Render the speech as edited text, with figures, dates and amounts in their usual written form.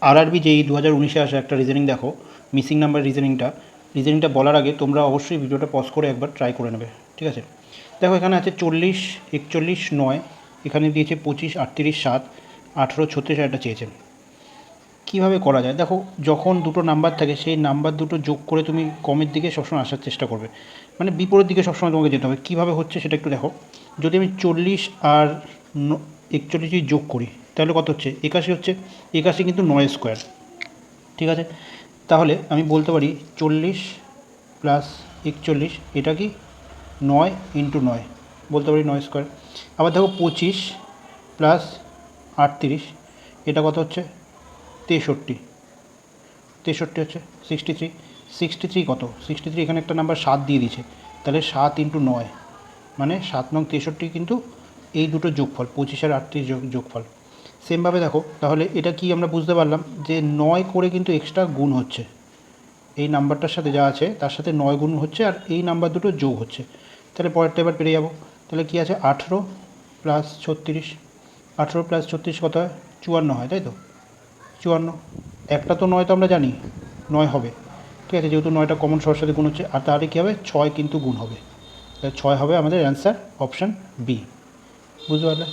RRB যেই 2019-এ আসা একটা রিজনিং দেখো, মিসিং নাম্বার রিজনিংটা বলার আগে তোমরা অবশ্যই ভিডিওটা পজ করে একবার ট্রাই করে নেবে, ঠিক আছে? দেখো এখানে আছে 40, 41, 9, এখানে দিয়েছে 25, 38, 7, 18, 36 আর একটা চেয়েছে। কীভাবে করা যায় দেখো, যখন দুটো নাম্বার থাকে সেই নাম্বার দুটো যোগ করে তুমি কমের দিকে সবসময় আসার চেষ্টা করবে, মানে বিপরীত দিকে সবসময় তোমাকে যেতে হবে। কীভাবে হচ্ছে সেটা একটু দেখো। যদি আমি 40 আর 41 যোগ করি তাহলে কত হচ্ছে? 81 হচ্ছে। 81 কিন্তু 9 স্কোয়ার, ঠিক আছে? তাহলে আমি বলতে পারি 40 প্লাস 41, এটা কি 9 ইন্টু 9, বলতে পারি 9 স্কোয়ার। আবার দেখো 25 প্লাস 38, এটা কত হচ্ছে? 63, 63 হচ্ছে 63। 63 কত? 63 এখানে একটা নাম্বার 7 দিয়ে দিয়েছে, তাহলে 7 ইন্টু 9 মানে 7 নং 63 কিন্তু এই দুটো যোগফল, 25 আর 38 যোগফল। সেমভাবে দেখো, তাহলে এটা কি আমরা বুঝতে পারলাম যে 9 করে কিন্তু এক্সট্রা গুণ হচ্ছে, এই নাম্বারটার সাথে যা আছে তার সাথে 9 গুণ হচ্ছে আর এই নাম্বার দুটো যোগ হচ্ছে। তাহলে পরেরটা এবার পেরে যাবো। তাহলে কী আছে? 18 প্লাস 36, 18 প্লাস 36 কত হয়? 54 হয়, তাই তো? 54, একটা তো 9 তো আমরা জানি 9 হবে, ঠিক আছে? যেহেতু 9টা কমন সবার সাথে গুণ হচ্ছে, আর তাহলে কী হবে? 6 কিন্তু গুণ হবে, তাহলে 6 হবে আমাদের অ্যান্সার, অপশান বি। বুঝতে পারলে?